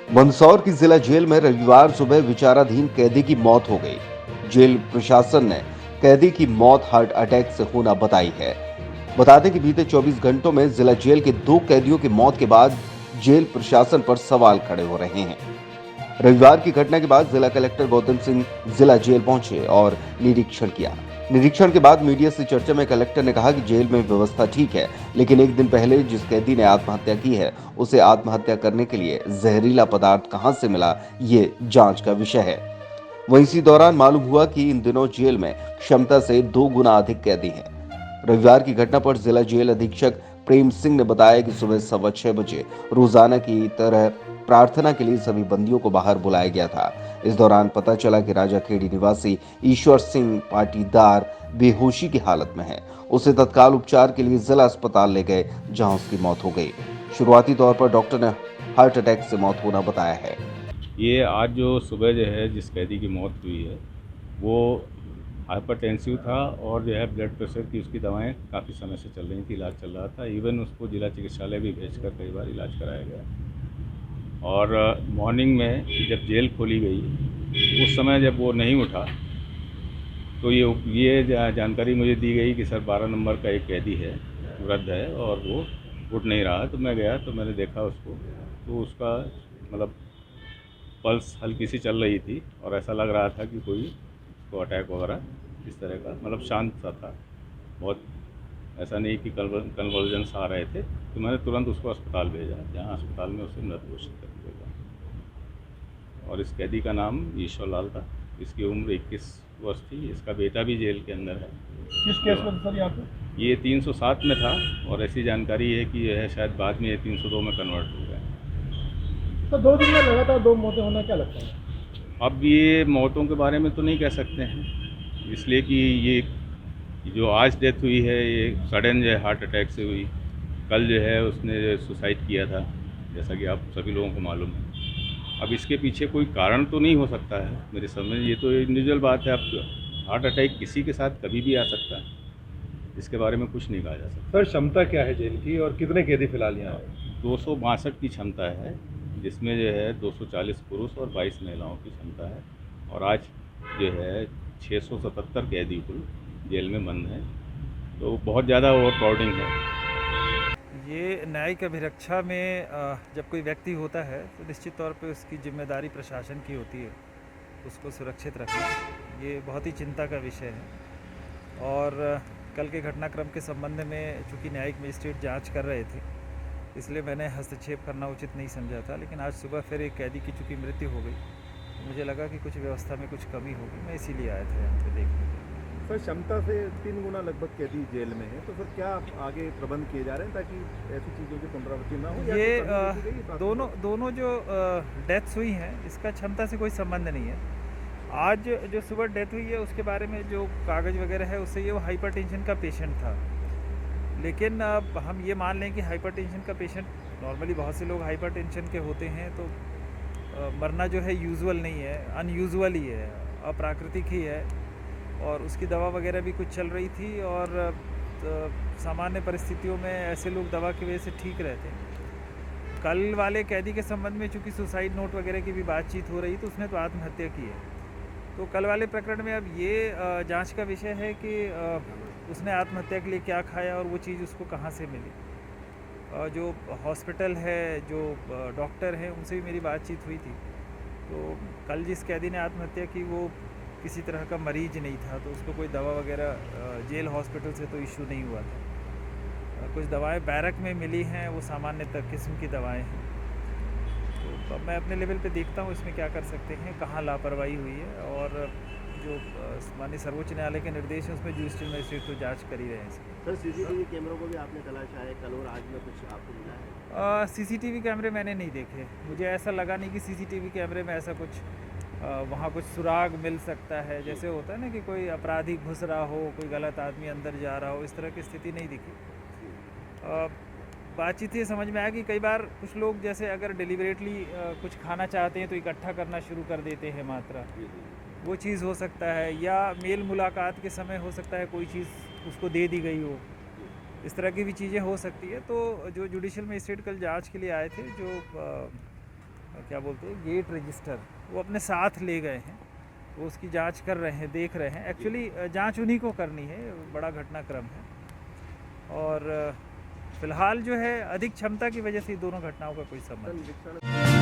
मंदसौर की जिला जेल में रविवार सुबह विचाराधीन कैदी की मौत हो गई। जेल प्रशासन ने कैदी की मौत हार्ट अटैक से होना बताई है। बता दें कि बीते 24 घंटों में जिला जेल के 2 कैदियों की मौत के बाद जेल प्रशासन पर सवाल खड़े हो रहे हैं। रविवार की घटना के बाद जिला कलेक्टर गौतम सिंह जिला जेल पहुंचे और निरीक्षण किया। निरीक्षण के बाद मीडिया से चर्चा में कलेक्टर ने कहा कि जेल में व्यवस्था ठीक है, लेकिन एक दिन पहले जिस कैदी ने आत्महत्या की है उसे आत्महत्या करने के लिए जहरीला पदार्थ कहां से मिला, ये जांच का विषय है। वहीं इसी दौरान मालूम हुआ कि इन दिनों जेल में क्षमता से 2 गुना अधिक कैदी हैं। रविवार की घटना पर जिला जेल अधीक्षक प्रेम सिंह ने बताया कि सुबह 6:15 बजे रोजाना की तरह प्रार्थना के लिए सभी बंदियों को बाहर बुलाया गया था। इस दौरान पता चला कि राजा खेड़ी निवासी ईश्वर सिंह पाटीदार बेहोशी की हालत में है। उसे तत्काल उपचार के लिए जिला अस्पताल ले गए, जहां उसकी मौत हो गई। शुरुआती तौर पर डॉक्टर ने हार्ट अटैक से मौत होना बताया है। ये आज जो सुबह जो है जिस कैदी की मौत हुई है वो हाइपरटेंसिव था और जो है ब्लड प्रेशर की उसकी दवाएं काफ़ी समय से चल रही थी, इलाज चल रहा था। इवन उसको जिला चिकित्सालय भी भेजकर कई बार इलाज कराया गया। और मॉर्निंग में जब जेल खोली गई उस समय जब वो नहीं उठा तो ये जानकारी मुझे दी गई कि सर 12 नंबर का एक कैदी है, वृद्ध है और वो उठ नहीं रहा। तो मैं गया तो मैंने देखा उसको, तो उसका मतलब पल्स हल्की सी चल रही थी और ऐसा लग रहा था कि कोई उसको अटैक वगैरह इस तरह का, मतलब शांत सा था बहुत, ऐसा नहीं कि कन्वर्जन्स आ रहे थे। तो मैंने तुरंत उसको अस्पताल भेजा, जहाँ अस्पताल में उसे मृत घोषित कर दिया गया। और इस कैदी का नाम ईश्वर लाल था, इसकी उम्र 21 वर्ष थी। इसका बेटा भी जेल के अंदर है। किस केस में सर यहाँ पे? ये 307 में था और ऐसी जानकारी है कि यह शायद बाद में ये 302 में कन्वर्ट हो गया। तो 2 दिन में लगातार 2 मौतें होना क्या लगता है? अब ये मौतों के बारे में तो नहीं कह सकते हैं, इसलिए कि ये जो आज डेथ हुई है ये सडन जो है हार्ट अटैक से हुई। कल जो है उसने सुसाइड किया था, जैसा कि आप सभी लोगों को मालूम है। अब इसके पीछे कोई कारण तो नहीं हो सकता है मेरे समझ, ये तो इंडिविजुअल बात है। अब हार्ट अटैक किसी के साथ कभी भी आ सकता है, इसके बारे में कुछ नहीं कहा जा सकता। सर क्षमता क्या है जेल की और कितने कैदी फिलहाल यहाँ? 262 की क्षमता है, जिसमें जो है 240 पुरुष और 22 महिलाओं की क्षमता है। और आज जो है 677 कैदी कुल जेल में बंद हैं, तो बहुत ज़्यादा ओवरक्राउडिंग है। ये न्यायिक अभिरक्षा में जब कोई व्यक्ति होता है तो निश्चित तौर पे उसकी जिम्मेदारी प्रशासन की होती है उसको सुरक्षित रखना। ये बहुत ही चिंता का विषय है। और कल के घटनाक्रम के संबंध में चूँकि न्यायिक मजिस्ट्रेट जांच कर रहे थे, इसलिए मैंने हस्तक्षेप करना उचित नहीं समझा था। लेकिन आज सुबह फिर एक कैदी की चूँकि मृत्यु हो गई तो मुझे लगा कि कुछ व्यवस्था में कुछ कमी होगी, मैं इसीलिए आया था यहाँ पे देखने के लिए। सर क्षमता से 3 गुना लगभग कैदी जेल में है, तो फिर क्या आगे प्रबंध किए जा रहे हैं ताकि ऐसी चीज़ों की पुनरावृत्ति ना हो? या ये कोई कमी देखी गई? दोनों जो डेथ्स हुई हैं इसका क्षमता से कोई संबंध नहीं है। आज जो सुबह डेथ हुई है उसके बारे में जो कागज़ वगैरह है उससे ये वो हाइपरटेंशन का पेशेंट था। लेकिन अब हम ये मान लें कि हाइपरटेंशन का पेशेंट, नॉर्मली बहुत से लोग हाइपरटेंशन के होते हैं तो मरना जो है यूजुअल नहीं है, अनयूजुअल ही है, अप्राकृतिक ही है। और उसकी दवा वगैरह भी कुछ चल रही थी और सामान्य परिस्थितियों में ऐसे लोग दवा की वजह से ठीक रहते हैं। कल वाले कैदी के संबंध में चूँकि सुसाइड नोट वगैरह की भी बातचीत हो रही तो उसने तो आत्महत्या की है। तो कल वाले प्रकरण में अब ये जांच का विषय है कि उसने आत्महत्या के लिए क्या खाया और वो चीज़ उसको कहाँ से मिली। जो हॉस्पिटल है, जो डॉक्टर हैं, उनसे भी मेरी बातचीत हुई थी। तो कल जिस कैदी ने आत्महत्या की वो किसी तरह का मरीज नहीं था, तो उसको कोई दवा वगैरह जेल हॉस्पिटल से तो इशू नहीं हुआ था। कुछ दवाएं बैरक में मिली हैं, वो सामान्य किस्म की दवाएं हैं। तो अब मैं अपने लेवल पे देखता हूँ इसमें क्या कर सकते हैं, कहाँ लापरवाही हुई है। और जो माननीय सर्वोच्च न्यायालय के निर्देश हैं उसमें जुडिशियल मजिस्ट्रेट तो जांच कर ही रहे हैं इसकी। सर सीसीटीवी कैमरों को भी आपने तलाशा है, कल और आज में कुछ आपको मिला है? सीसीटीवी कैमरे मैंने नहीं देखे, मुझे ऐसा लगा नहीं कि सीसीटीवी कैमरे में ऐसा कुछ वहाँ कुछ सुराग मिल सकता है। जैसे होता है ना कि कोई अपराधी घुस रहा हो, कोई गलत आदमी अंदर जा रहा हो, इस तरह की स्थिति नहीं दिखी। बातचीत ये समझ में आया कि कई बार कुछ लोग जैसे अगर डिलिबरेटली कुछ खाना चाहते हैं तो इकट्ठा करना शुरू कर देते हैं मात्रा, वो चीज़ हो सकता है। या मेल मुलाकात के समय हो सकता है कोई चीज़ उसको दे दी गई हो, इस तरह की भी चीज़ें हो सकती है। तो जो जुडिशियल मजिस्ट्रेट कल जांच के लिए आए थे, जो क्या बोलते हैं गेट रजिस्टर, वो अपने साथ ले गए हैं। वो उसकी जांच कर रहे हैं, देख रहे हैं। एक्चुअली जांच उन्हीं को करनी है, बड़ा घटनाक्रम है। और फिलहाल जो है अधिक क्षमता की वजह से दोनों घटनाओं का कोई संबंध नहीं।